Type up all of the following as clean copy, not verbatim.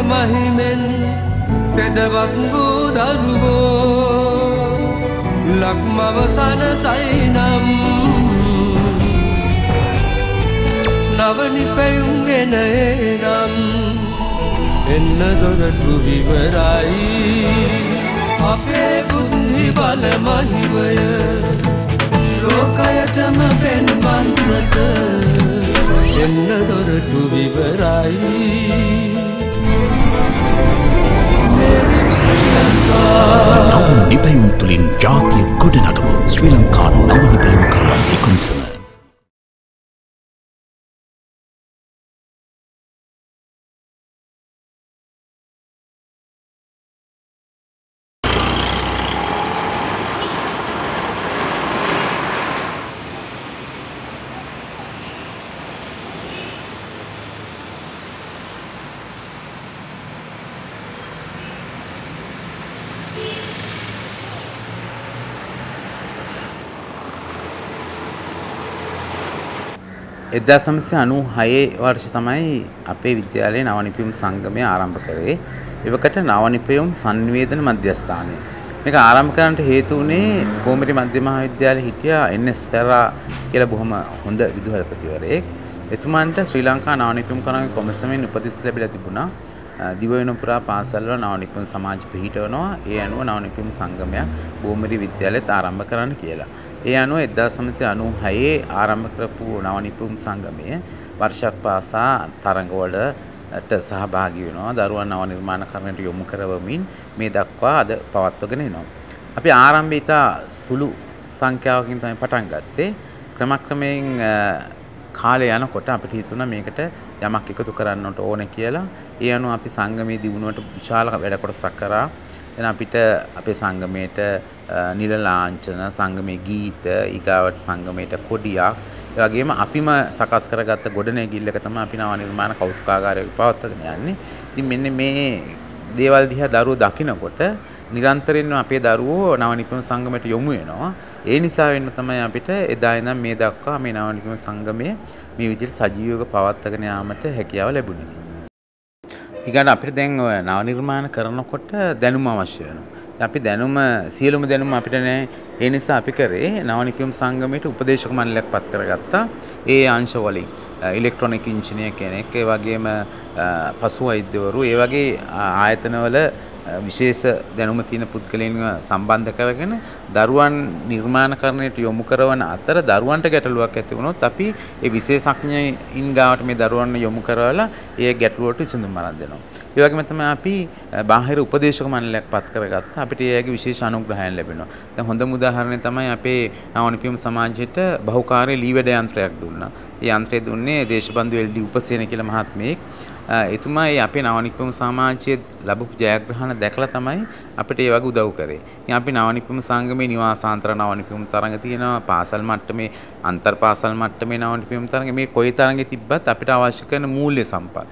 මහිමෙන් තෙදවත් වූ දරුවෝ ලක්මව සනසයිනම් නවනිපැයුම්ගෙන එනම් එන්න දොරටු විවරයි අපේ බුද්ධි බල මහිමය ලෝකයටම පෙන්වන්නට එන්න දොරටු විවරයි නව නිපැයුම් තුළින් ජාතිය ගොඩනගමු ශ්‍රී ලංකා නව නිපැයුම් කරුවන් එකොන්සම එදදාස් 1996 වර්ෂ තමයි අපේ විද්‍යාලයේ නව නිපැයුම් සංගමය ආරම්භ කරේ. එවකට නව නිපැයුම් සංවේදන මධ්‍යස්ථානය. මේක ආරම්භ කරන්නට හේතු වුණේ කොමරි මධ්‍ය මහාවිද්‍යාලයේ හිටියා එන්.එස්. පෙරා කියලා බොහොම හොඳ විදුහල්පතිවරයෙක්. එතුමන්ට ශ්‍රී ලංකා නව නිපැයුම් කණුවේ කොමසමෙන් උපදෙස් ලැබිලා තිබුණා. දිවයින පුරා පාසල්වල නව නිපැයුම් සමාජ පිහිටවනවා. ඒ අනුව නව නිපැයුම් සංගමයක් කොමරි විද්‍යාලයේත් ආරම්භ කරන්න කියලා. ඒ අනුව 1996 ආරම්භ කරපු නව නිපැයුම් සංගමය වර්ෂයක් පාසා තරඟවලට සහභාගී වෙනවා. දරුවන් නව නිර්මාණකරණයට යොමු කරවමින් මේ දක්වා අද පවත්වගෙන එනවා. අපි ආරම්භය ඉතා සුළු සංඛ්‍යාවකින් තමයි පටන් ගත්තේ. ක්‍රමක්‍රමයෙන් කාලය යනකොට අපිට හිතුණා මේකට යමක් එකතු කරන්නට ඕනේ කියලා. ඒ අනුව අපි සංගමයේ දියුණුවට විශාල වැඩ කොටසක් කරා. දැන් අපිට අපේ සංගමයට නිල ලාංඡන සංගමයේ ගීත ඊගාවට සංගමයට කොඩියක් ඒ වගේම අපිම සකස් කරගත්ත ගොඩනැගිල්ලක තමයි අපි නව නිර්මාණ කෞතුකාගාරය පවත්වාගෙන යන්නේ. ඉතින් මෙන්න මේ දේවල් දිහා දරුවෝ දකිනකොට නිරන්තරයෙන්ම අපේ දරුවෝ නව නිපැයුම් සංගමයට යොමු වෙනවා. ඒ නිසා වෙන්න තමයි අපිට එදා ඉඳන් මේ දක්වා මේ නව නිපැයුම් සංගමයේ මේ විදිහට සජීවීව පවත්වාගෙන යාමට හැකියාව ලැබුණේ. ඊගොල්ලෝ අපිට දැන් නව නිර්මාණ කරනකොට දැනුම අවශ්‍ය වෙනවා. අපි දැනුම සියලුම දැනුම අපිට නැහැ. ඒ නිසා අපි කරේ නව නිපැයුම් සංගමයට උපදේශක මණ්ඩලයක් පත් කරගත්තා. ඒ අංශ වලින් ඉලෙක්ට්‍රොනික ඉංජිනේර කෙනෙක්, ඒ වගේම පසු වෛද්‍යවරු, ඒ වගේ ආයතනවල විශේෂ දැනුම තියෙන පුද්ගලයන්ව සම්බන්ධ කරගෙන දරුවන් නිර්මාණකරණයට යොමු කරන අතර දරුවන්ට ගැටලුවක් ඇති වුණොත් අපි ඒ විශේෂඥයින් ගාවට මේ දරුවන් යොමු කරවලා ඒ ගැටලුවට විසඳුම් අරන් දෙනවා. ඒ වගේම තමයි අපි බාහිර උපදේශක මණ්ඩලයක් පත් කරගත්තා. අපිට ඒගේ විශේෂ අනුග්‍රහයන් ලැබෙනවා. දැන් හොඳම උදාහරණය තමයි අපේ නව නිපැයුම් සමාජයට බහුකාර්ය ලී වැඩ යන්ත්‍රයක් දුන්නා. ඒ යන්ත්‍රය දුන්නේ දේශබන්දු එල්.ඩී. උපසේන කියලා මහත්මයෙක්. එතුමා අපේ නව නිපැයුම් සමාජයේ ලැබපු ජයග්‍රහණ දැකලා තමයි අපිට ඒ වගේ උදව් කරේ. ඉතින් අපි නව නිපැයුම් සංගමේ නිවාසාන්තර නව නිපැයුම් තරඟ තියෙනවා, පාසල් මට්ටමේ අන්තර් පාසල් මට්ටමේ නව නිපැයුම් තරඟ මේ කොයි තරඟේ තිබ්බත් අපිට අවශ්‍ය කරන මූල්‍ය සම්පත්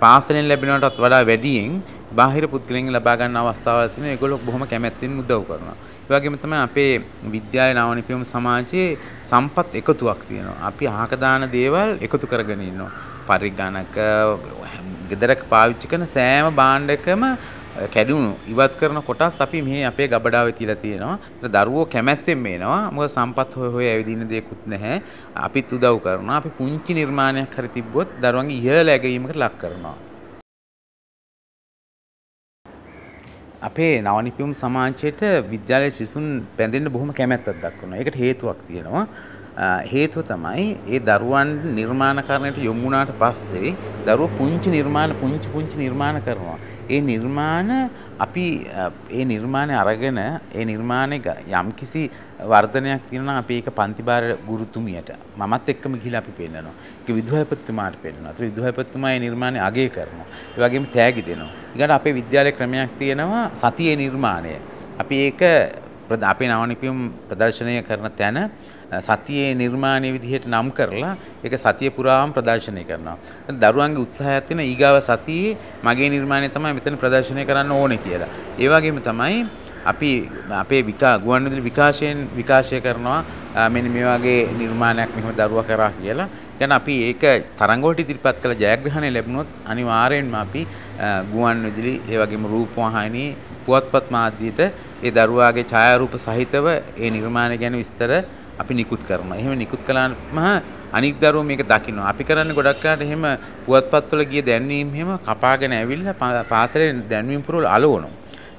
පාසලෙන් ලැබෙනවටත් වඩා වැඩියෙන් බාහිර පුද්ගලයන් ලබා ගන්න අවස්ථාවල් තියෙනවා. ඒගොල්ලෝ බොහොම කැමැත්තෙන් උදව් කරනවා. ඒ වගේම තමයි අපේ විද්‍යාලේ නව නිපැයුම් සමාජයේ සම්පත් එකතුවක් තියෙනවා. අපි අහක දාන දේවල් එකතු කරගෙන ඉන්නවා. පරිගණක ගෙදරක පාවිච්චි කරන සෑම භාණ්ඩකම කැඩුණු ඉවත් කරන කොටස් අපි මේ අපේ ගබඩාවේ තියලා තියෙනවා. දරුවෝ කැමැත්තෙන් මේනවා. මොකද සම්පත් හොය ඇවිදින්න දෙයක්වත් නැහැ. අපිත් උදව් කරනවා. අපි පුංචි නිර්මාණයක් හරි තිබ්බොත් දරුවන්ගේ ඉහළ ඇගීමකට ලක් කරනවා. අපේ නව නිපැයුම් සමාජයට විද්‍යාලයේ සිසුන් බැඳෙන්න බොහොම කැමැත්තක් දක්වනවා. ඒකට හේතුවක් තියෙනවා. හේතුව තමයි ඒ දරුවන් නිර්මාණකරණයට යොමු වුණාට පස්සේ දරුවෝ පුංචි නිර්මාණ කරනවා. ඒ නිර්මාණ අපි ඒ නිර්මාණය අරගෙන ඒ නිර්මාණය යම්කිසි වර්ධනයක් තියෙනවා. අපි ඒක පන්තිබාර ගුරුතුමියට මමත් එක්කම ගිහිලා අපි පෙන්නනවා. ඒක විදුහල්පතිතුමාට පෙන්නනවා. ඒතර විදුහල්පතිතුමා ඒ නිර්මාණය අගය කරනවා. ඒ වගේම තෑගි දෙනවා. ඊළඟට අපේ විද්‍යාලයේ ක්‍රමයක් තියෙනවා සතියේ නිර්මාණය. අපි ඒක අපේ නව නිපැයුම් ප්‍රදර්ශනය කරන තැන සතියේ නිර්මාණය විදිහට නම් කරලා ඒක සතිය පුරාම ප්‍රදර්ශනය කරනවා. දරුවන්ගේ උත්සාහයක් තියෙන ඊගාව සතියේ මගේ නිර්මාණය තමයි මෙතන ප්‍රදර්ශනය කරන්න ඕනේ කියලා. ඒ වගේම තමයි අපි අපේ ගුවන්විදුලි විකාශය කරනවා මෙන්න මේ වගේ නිර්මාණයක් මෙහෙම දරුවා කරා කියලා. දැන් අපි ඒක තරඟ වලට ඉදිරිපත් කළ ජයග්‍රහණය ලැබුණොත් අනිවාර්යෙන්ම අපි ගුවන් විදුලි ඒ වගේම රූපවාහිනී පුවත්පත් මාධ්‍යයට ඒ දරුවාගේ ඡායාරූප සහිතව ඒ නිර්මාණය ගැන විස්තර අපි නිකුත් කරනවා. එහෙම නිකුත් කළාම අනික් දරුවෝ මේක දකිනවා. අපි කරන්නේ ගොඩක් කරාට එහෙම පුවත්පත්වල ගිය දැන්වීම් එහෙම කපාගෙන ඇවිල්ලා පාසලේ දැන්වීම් පුරවල අලවනවා.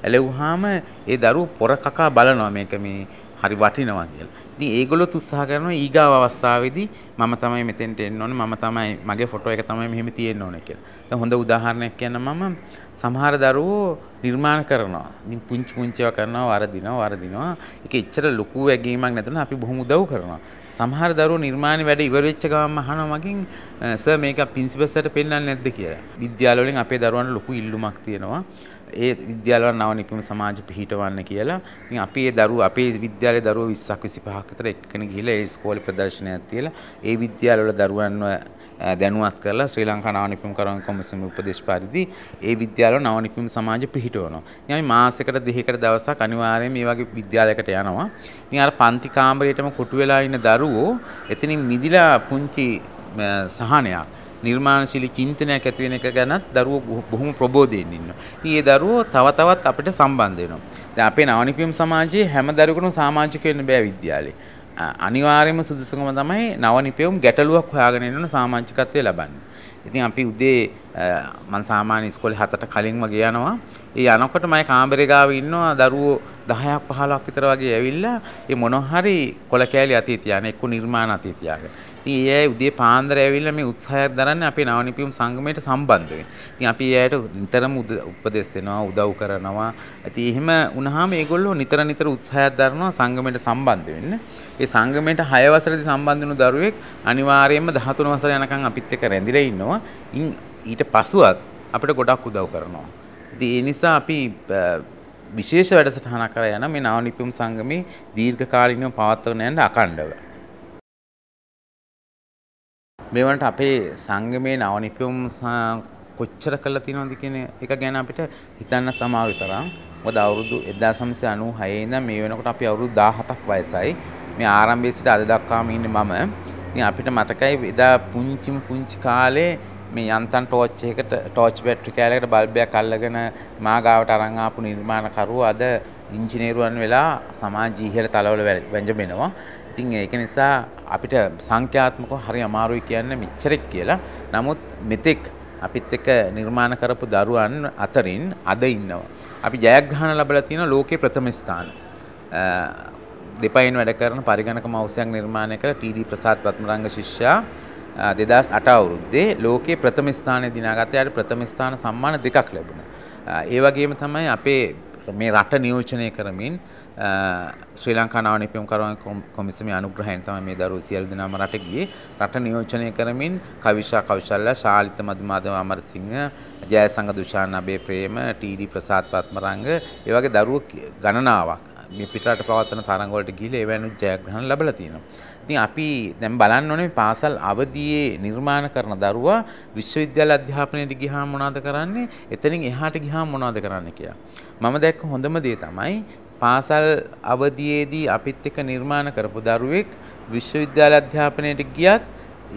ඇලෙව්වහම ඒ දරුවෝ පොර කකා බලනවා මේක මේ හරි වටිනවා කියලා. ඉතින් ඒගොල්ලොත් උත්සාහ කරනවා ඊගාව අවස්ථාවේදී මම තමයි මෙතෙන්ට එන්න ඕනේ, මම තමයි මගේ ෆොටෝ එක තමයි මෙහෙම තියෙන්න ඕනේ කියලා. දැන් හොඳ උදාහරණයක් කියන්න මම සමහර දරුවෝ නිර්මාණ කරනවා. ඉතින් පුංචි ඒවා කරනවා, වරදිනවා. ඒක එච්චර ලොකු වැගීමක් නැතුණ අපි බොහොම උදව් කරනවා. සමහර දරුවෝ නිර්මාණ වැඩ ඉවර වෙච්ච ගමන් අහනවා මගෙන් සර් මේක ප්‍රින්සිපල් සර්ට පෙන්නන්නේ නැද්ද කියලා. විද්‍යාල වලින් අපේ දරුවන්ට ලොකු ඉල්ලුමක් තියෙනවා. ඒ විද්‍යාලවල නව නිපුණ සමාජ පිහිටවන්න කියලා. ඉතින් අපි ඒ දරුවෝ අපේ විද්‍යාලයේ දරුවෝ 20ක් 25ක් විතර එක්කෙනෙක් ගිහලා ඒ ඉස්කෝලේ ප්‍රදර්ශනයක් තියලා ඒ විද්‍යාලවල දරුවන්ව දැනුවත් කරලා ශ්‍රී ලංකා නව නිපුණ කරවන කොමිසම උපදේශ පරිදි ඒ විද්‍යාලවල නව නිපුණ සමාජ පිහිටවනවා. ඉතින් අපි මාසයකට දෙකකට දවසක් අනිවාර්යයෙන් මේ වගේ විද්‍යාලයකට යනවා. ඉතින් අර පන්ති කාමරේටම කොටු වෙලා ඉන්න දරුවෝ එතනින් මිදිලා පුංචි සහනයක් නිර්මාණශීලී චින්තනයක් ඇති වෙන එක ගැනත් දරුවෝ බොහොම ප්‍රබෝධයෙන් ඉන්නවා. ඉතින් ඒ දරුවෝ තව තවත් අපිට සම්බන්ධ වෙනවා. දැන් අපේ නව නිපුණ සමාජයේ හැම දරුවෙකුටම සමාජික වෙන්න බෑ විද්‍යාලේ. අනිවාර්යයෙන්ම සුදුසුකම තමයි නව නිපැයුම් ගැටලුවක් හොයාගෙන ඉන්න සමාජිකත්වය ලබන්නේ. ඉතින් අපි උදේ මම සාමාන්‍ය ඉස්කෝලේ 7ට කලින් වගේ යනවා. ඒ යනකොට මම කාමරේ ගාව ඉන්නවා දරුවෝ 10ක් 15ක් විතර වගේ ඇවිල්ලා ඒ මොන හරි කොල කෑලි අතේ තියාගෙන එක්ක නිර්මාණ අතේ තියාගෙන. ඉතින් ඒ අය උදේ පාන්දර ඇවිල්ලා මේ උත්සාහයක් දරන්නේ අපේ නව නිපැයුම් සංගමයට සම්බන්ධ වෙන්න. ඉතින් අපි ඒ අයට නිතරම උපදෙස් දෙනවා, උදව් කරනවා. ඉතින් එහෙම වුණාම ඒගොල්ලෝ නිතර උත්සාහයක් දරනවා සංගමයට සම්බන්ධ වෙන්න. ඒ සංගමයට 6 වසරේදී සම්බන්ධ වුණු දරුවෙක් අනිවාර්යයෙන්ම 13 වසර යනකම් අපිත් එක්ක රැඳිලා ඉන්නවා. ඊට පසුවත් අපිට ගොඩක් උදව් කරනවා. ඉතින් ඒ නිසා අපි විශේෂ වැඩසටහනක් කරා යන මේ නව නිපැයුම් සංගමේ දීර්ඝකාලීනව පවත්වාගෙන යන්න අකණ්ඩව. මේ වන්ට අපේ සංගමේ නව නිපැයුම් කොච්චර කළා තියෙනවද කියන එක ගැන අපිට හිතන්න තමයි තරම්. මොකද අවුරුදු 1996 ඉඳන් මේ වෙනකොට අපි අවුරුදු 17ක් වයසයි. මේ ආරම්භයේ සිට අද දක්වාම ඉන්නේ මම. ඉතින් අපිට මතකයි එදා පුංචි කාලේ මේ යන්තම් ටෝච් බැටරි කෑල්ලකට බල්බයක් අල්ලගෙන මා ගාවට අරන් ආපු නිර්මාණකරුවෝ අද ඉංජිනේරුවන් වෙලා සමාජ ඉහළ තලවල වැංජබෙනවා. ඉතින් ඒක නිසා අපිට සංඛ්‍යාත්මකව හරි අමාරුයි කියන්නේ මෙච්චරක් කියලා. නමුත් මෙතෙක් අපිත් එක්ක නිර්මාණ කරපු දරුවන් අතරින් අද ඉන්නවා. අපි ජයග්‍රහණ ලැබලා තියෙන ලෝකේ ප්‍රථම ස්ථාන. දෙපයින් වැඩ කරන පරිගණක මවුසයක් නිර්මාණය කළ ටී.ඩී. ප්‍රසාද් පත්මරංග ශිෂ්‍යයා 2008 අවුරුද්දේ ලෝකේ ප්‍රථම ස්ථානය දිනාගත්ත. යාට ප්‍රථම ස්ථාන සම්මාන 2ක් ලැබුණා. ඒ වගේම තමයි අපේ මේ රට නියෝජනය කරමින් ශ්‍රී ලංකා නව නිපැයුම් කරවන කොමිසමේ අනුග්‍රහයෙන් තමයි මේ දරුවෝ සියලු දෙනාම රට ගියේ. රට නියෝජනය කරමින් කවිෂා කෞශල්‍ය, ශාලිත මදුමාධව අමරසිංහ, ජයසංග දුෂාන් අබේ ප්‍රේම, ටී.ඩී. ප්‍රසාද් පත්මරංග ඒ වගේ දරුවෝ ගණනාවක් මේ පිටරට පවත්වන තරඟ වලට ගිහිල්ලා ඒ වෙනුත් ජයග්‍රහණ ලැබලා තියෙනවා. ඉතින් අපි දැන් බලන්න ඕනේ පාසල් අවදියේ නිර්මාණ කරන දරුවා විශ්වවිද්‍යාල අධ්‍යාපනයට ගියාම මොනවද කරන්නේ? එතනින් එහාට ගියාම මොනවද කරන්නේ කියලා. මම දැක්ක හොඳම දේ තමයි පාසල් අවදියේදී අපිත් එක්ක නිර්මාණ කරපු දරුවෙක් විශ්වවිද්‍යාල අධ්‍යාපනයට ගියත්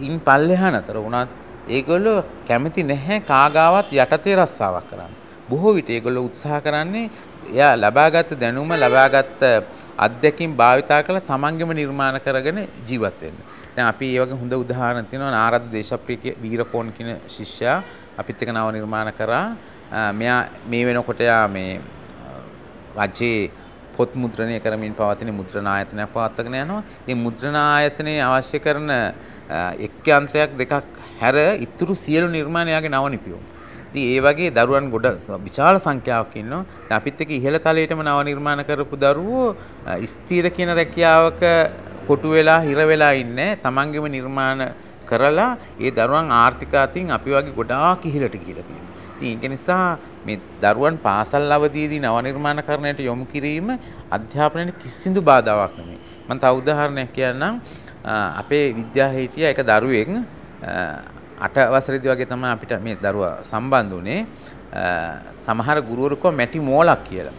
ඉන් පල්ලෙහා නතර වුණත් ඒගොල්ලෝ කැමති නැහැ කාගාවත් යටතේ රස්සාවක් කරන්න. බොහෝ විට ඒගොල්ලෝ උත්සාහ කරන්නේ එයා ලබාගත් දැනුම ලබාගත් අත්දැකීම් භාවිතා කරලා තමන්ගේම නිර්මාණ කරගෙන ජීවත් වෙන්න. දැන් අපි මේ වගේ හොඳ උදාහරණ තියෙනවා. නාරද දේශප්‍රිය වීරකෝන් කියන ශිෂ්‍යයා අපිත් එක්ක නව නිර්මාණ කරා. මෙයා මේ වෙනකොට යා මේ රජයේ පොත් මුද්‍රණය කරමින් පවතින මුද්‍රණ ආයතනයක් පවත්වාගෙන යනවා. මේ මුද්‍රණ ආයතනයේ අවශ්‍ය කරන එක් යන්ත්‍රයක් දෙකක් හැර ඉතුරු සියලු නිර්මාණයගේ නව නිපැයුම්. ඉතින් ඒ වගේ දරුවන් ගොඩ විශාල සංඛ්‍යාවක් ඉන්නවා. දැන් අපිත් එක්ක ඉහළ තලයේටම නව නිර්මාණ කරපු දරුවෝ ස්ථිර කියන රැකියාවක කොටු වෙලා හිර වෙලා ඉන්නේ. තමන්ගේම නිර්මාණ කරලා ඒ දරුවන් ආර්ථික අතින් අපි වගේ ගොඩාක් ඉහළට ගිහිලා තියෙනවා. ඉතින් ඒක නිසා මේ දරුවන් පාසල් අවදියේදී නව නිර්මාණකරණයට යොමු කිරීම අධ්‍යාපනයේ කිසිදු බාධාවක් නෙමෙයි. මම තව උදාහරණයක් කියන්නම්. අපේ විද්‍යාලයේ හිටිය එක දරුවෙක් 8 වසරේදී වගේ තමයි අපිට මේ දරුවා සම්බන්ධ වුණේ. සමහර ගුරුවරු කව මැටි මෝලක් කියලා.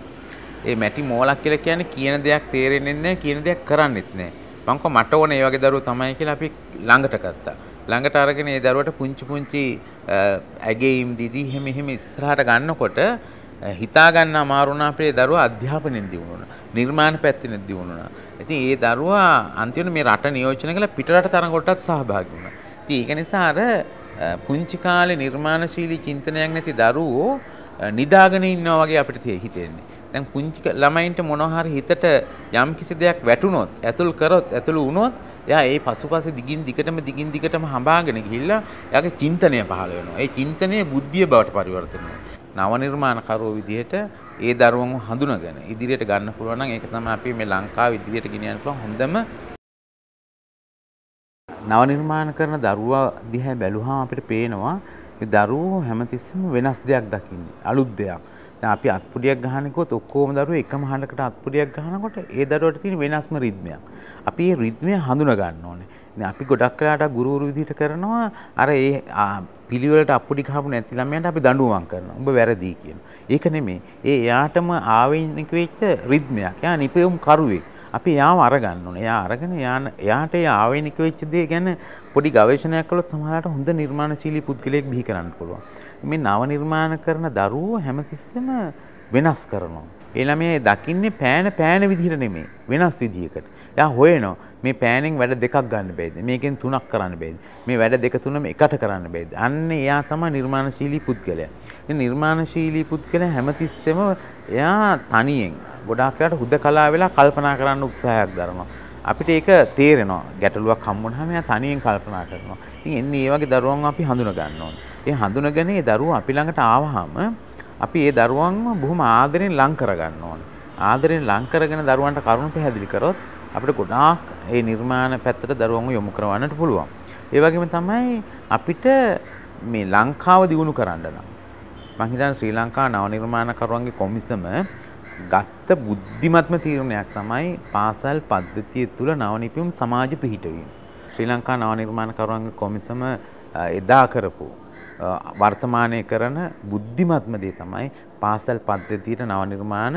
ඒ මැටි මෝලක් කියලා කියන්නේ කියන දෙයක් තේරෙන්නේ නැහැ, කියන දෙයක් කරන්නෙත් නැහැ. මම කව මට ඕනේ මේ වගේ දරුවෝ තමයි කියලා අපි ළඟට ගත්තා. ළඟට අරගෙන ඒ දරුවට පුංචි පුංචි ඇගේම් දිදි එහෙම ඉස්සරහට ගන්නකොට හිතා ගන්න අමාරු වුණා අපේ දරුවා අධ්‍යාපනයෙන් දියුණුවනවා. නිර්මාණ පැත්තෙන් දියුණුවනවා. ඉතින් ඒ දරුවා අන්තිමට මේ රට නියෝජනය කළ පිටරට තරඟවලටත් සහභාගී වුණා. ඉතින් ඒක නිසා අර පුංචි කාලේ නිර්මාණශීලී චින්තනයක් නැති දරුවෝ නිදාගෙන ඉන්නවා වගේ අපිට හිතෙන්නේ. දැන් පුංචි ළමයින්ට මොනවා හරි හිතට යම් කිසි දෙයක් වැටුනොත්, ඇතුළු වුණොත් එයා ඒ පසුපස දිගින් දිගටම හඹාගෙන ගිහිල්ලා එයාගේ චින්තනය පහළ වෙනවා. ඒ චින්තනය බුද්ධිය බවට පරිවර්තන වෙනවා. නව නිර්මාණකරුවෝ විදිහට ඒ දරුවන්ව හඳුනගෙන ඉදිරියට ගන්න පුළුවන් නම් ඒක තමයි අපි මේ ලංකාව ඉදිරියට ගෙනියන්න පුළුවන් හොඳම. නව නිර්මාණ කරන දරුවා දිහා බැලුවාම අපිට පේනවා ඒ දරුවෝ හැමතිස්සෙම වෙනස් දෙයක් දකින්නේ. අලුත් දෙයක්. දැන් අපි අත්පුඩියක් ගහනකොත් ඔක්කොම දරුවෝ එකම හඬකට අත්පුඩියක් ගහනකොට ඒ දරුවට තියෙන වෙනස්ම රිද්මයක්. අපි ඒ රිද්මය හඳුනා ගන්න ඕනේ. ඉතින් අපි ගොඩක් වෙලාට ගුරුවරු විදිහට කරනවා අර ඒ පිළිවෙලට අප්පුඩි ගහපු නැති ළමයන්ට අපි දඬුවම් කරනවා. උඹ වැරදි කියනවා. ඒක නෙමෙයි. ඒ එයාටම ආවෙනික වෙච්ච රිද්මයක්. එයා නිපෙවුම් කරුවෙක්. අපි එයාව අරගන්න ඕනේ. එයා අරගෙන එයාට ඒ ආවෙනික වෙච්ච දේ ගැන පොඩි ගවේෂණයක් කළොත් සමහරවිට හොඳ නිර්මාණශීලී පුද්ගලයෙක් බිහි කරන්න පුළුවන්. මේ නව නිර්මාණ කරන දරුවෝ හැමතිස්සෙම වෙනස් කරනවා. ඒ ළමයා දකින්නේ පෑන විදිහට නෙමෙයි වෙනස් විදිහකට. එයා හොයනවා මේ පෑනෙන් වැඩ දෙකක් ගන්න බෑද? මේකෙන් තුනක් කරන්න බෑද? මේ වැඩ දෙක තුනම එකට කරන්න බෑද? අන්න එයා තමයි නිර්මාණශීලී පුද්ගලයා. මේ නිර්මාණශීලී පුද්ගලයා හැමතිස්සෙම එයා තනියෙන් ගොඩාක් වෙලාට හුදකලා වෙලා කල්පනා කරන්න උත්සාහයක් දරනවා. අපිට ඒක තේරෙනවා. ගැටලුවක් හම්බුනහම එයා තනියෙන් කල්පනා කරනවා. ඉතින් එන්නේ මේ වගේ දරුවන් අපි හඳුනා ගන්න ඕනේ. ඒ හඳුනගෙන ඒ දරුවෝ අපි ළඟට ආවහම අපි ඒ දරුවන්ව බොහොම ආදරෙන් ලං කරගන්න ඕනේ. ආදරෙන් ලං කරගෙන දරුවන්ට කරුණු පැහැදිලි කරොත් අපිට ගොඩාක් ඒ නිර්මාණ පැත්තට දරුවන්ව යොමු කරවන්නට පුළුවන්. ඒ වගේම තමයි අපිට මේ ලංකාව දියුණු කරන්න නම් මම හිතන්නේ ශ්‍රී ලංකා නව නිර්මාණකරුවන්ගේ කොමිසම ගත්ත බුද්ධිමත්ම තීරණයක් තමයි පාසල් පද්ධතිය තුල නව නිපැයුම් සමාජ පිහිටවීම. ශ්‍රී ලංකා නව නිර්මාණකරුවන්ගේ කොමිසම එදා කරපු වර්තමානයේ කරන බුද්ධිමත්ම දේ තමයි පාසල් පද්ධතියට නව නිර්මාණ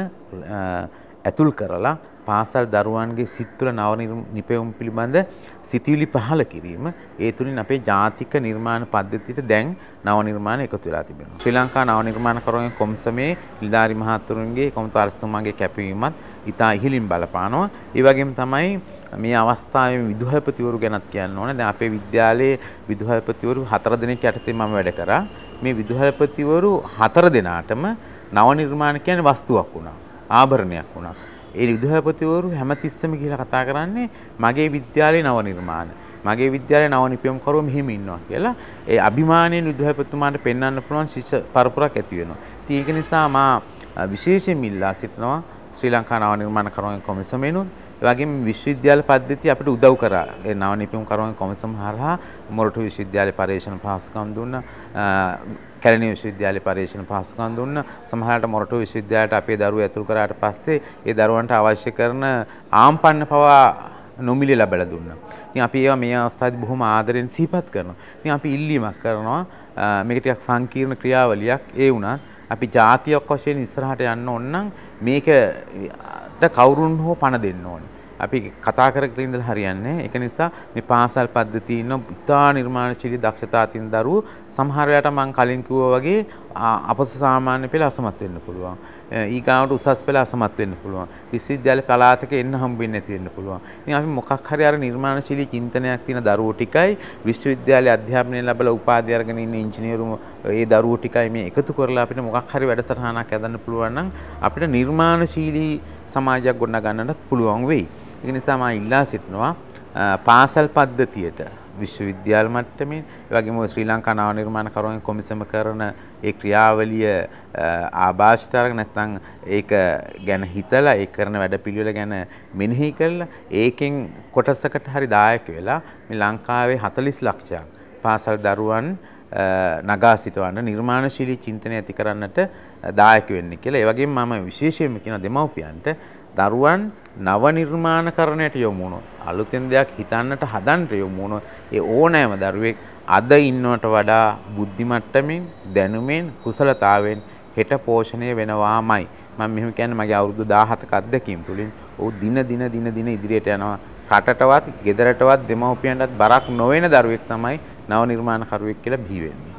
ඇතුල් කරලා පාසල් දරුවන්ගේ සිත් තුළ නව නිපැයුම් පිළිබඳ සිතිවිලි පහළ කිරීම. ඒ තුලින් අපේ ජාතික නිර්මාණ පද්ධතියට දැන් නව නිර්මාණ එකතු වෙලා තිබෙනවා. ශ්‍රී ලංකා නව නිර්මාණකරුවන්ගේ කොමිසමේ නිලධාරි මහතුරුන්ගේ කොමසාරිස්තුමාගේ කැපවීමත් ඉතා ඉහළින් බලපානවා. ඒ වගේම තමයි මේ අවස්ථාවේ විදුහල්පතිවරු ගැනත් කියන්න ඕනේ. දැන් අපේ විද්‍යාලයේ විදුහල්පතිවරු 4 දෙනෙක් යටතේ මම වැඩ කරා. මේ විදුහල්පතිවරු 4 දෙනාටම නව නිර්මාණ කියන්නේ වස්තුවක් වුණා. ආභරණයක් වුණා. ඒ විදුහල්පතිවරු හැමතිස්සෙම කියලා කතා කරන්නේ මගේ විද්‍යාලයේ නව නිර්මාණ. මගේ විද්‍යාලයේ නව නිපැයුම් කරුවෝ මෙහෙම ඉන්නවා කියලා. ඒ අභිමානයෙන් විදුහල්පතිතුමාට පෙන්වන්න පුළුවන් ශිෂ්‍ය පරපුරක් ඇති වෙනවා. ඉතින් ඒක නිසා මා විශේෂයෙන් ඉල්ලා සිටිනවා ශ්‍රී ලංකා නව නිර්මාණකරුවන් කොමිසමෙනුත් ඒ වගේම විශ්වවිද්‍යාල පද්ධතිය අපිට උදව් කරා. ඒ නව නිපැයුම් කරුවන් කොමිසම හරහා මොරටු විශ්වවිද්‍යාලයේ පරීක්ෂණ පහසුකම් දුන්නා. කැලණිය විශ්වවිද්‍යාලයේ පරීක්ෂණ පහසුකම් දුන්නා. සමහරවිට මොරටු විශ්වවිද්‍යාලයට අපේ දරුවෝ ඇතුල් කරාට පස්සේ ඒ දරුවන්ට අවශ්‍ය කරන ආම්පන්න පවා නොමිලේ ලැබලා දුන්නා. ඉතින් අපි ඒවා මේ අවස්ථාවේදී බොහොම ආදරෙන් සිහිපත් කරනවා. ඉතින් අපි ඉල්ලීමක් කරනවා මේක ටිකක් සංකීර්ණ ක්‍රියාවලියක්. ඒ වුණත් අපි ජාතියක් වශයෙන් ඉස්සරහට යන්න ඕන නම් මේකට කවුරුන් හෝ පණ දෙන්න ඕනේ. අපි කතා කරගෙන ඉඳලා හරියන්නේ. ඒක නිසා මේ පාසල් පද්ධතිය ඉන්න ඉතා නිර්මාණශීලී දක්ෂතා තියෙන දරුවෝ සමහර වෙලාවට මම කලින් කිව්වා වගේ අපස සාමාන්‍ය පෙළ අසමත් වෙන්න පුළුවන්. ඊගාවට උසස් පෙළ අසමත් වෙන්න පුළුවන්. විශ්වවිද්‍යාල පළාතක එන්න හම්බෙන්නේ නැති වෙන්න පුළුවන්. ඉතින් අපි මොකක් හරි අර නිර්මාණශීලී චින්තනයක් තියෙන දරුවෝ ටිකයි විශ්වවිද්‍යාලයේ අධ්‍යාපනය ලැබලා උපාධි අරගෙන ඉන්න ඉංජිනේරුම ඒ දරුවෝ ටිකයි මේ එකතු කරලා අපිට මොකක් හරි වැඩසටහනක් හදන්න පුළුවන් නම් අපිට නිර්මාණශීලී සමාජයක් ගොඩනගන්නත් පුළුවන් වෙයි. ඒ නිසා මම ඉල්ලා සිටිනවා පාසල් පද්ධතියට විශ්වවිද්‍යාල මට්ටමින් ඒ වගේම ශ්‍රී ලංකා නව නිර්මාණකරුවන් කොමිසම කරන ඒ ක්‍රියාවලිය ආభాෂිත අරගෙන නැත්නම් ඒක ගැන හිතලා ඒ කරන වැඩපිළිවෙල ගැන මෙනෙහි කරලා ඒකෙන් කොටසකට හරි දායක වෙලා මේ ලංකාවේ 40 ලක්ෂයක් පාසල් දරුවන් නගා සිටවන්න නිර්මාණශීලී චින්තනය ඇති කරන්නට දායක වෙන්න කියලා. ඒ වගේම මම විශේෂයෙන්ම කියන දෙමව්පියන්ට දරුවන් නව නිර්මාණකරණයට යොමු වුණොත් අලුතෙන් දෙයක් හිතන්නට හදන්නට යොමු වුණොත් ඒ ඕනෑම දරුවෙක් අද ඉන්නවට වඩා බුද්ධි මට්ටමින් දැනුමෙන් කුසලතාවෙන් හෙට පෝෂණය වෙනවාමයි. මම මෙහෙම කියන්නේ මගේ අවුරුදු 17ක අත්දැකීම් තුලින් ඔව් දින ඉදිරියට යනවා. රටටවත්, ගෙදරටවත්, දෙමව්පියන්ටත් බරක් නොවන දරුවෙක් තමයි නව නිර්මාණකරුවෙක් කියලා බිහි වෙන්නේ.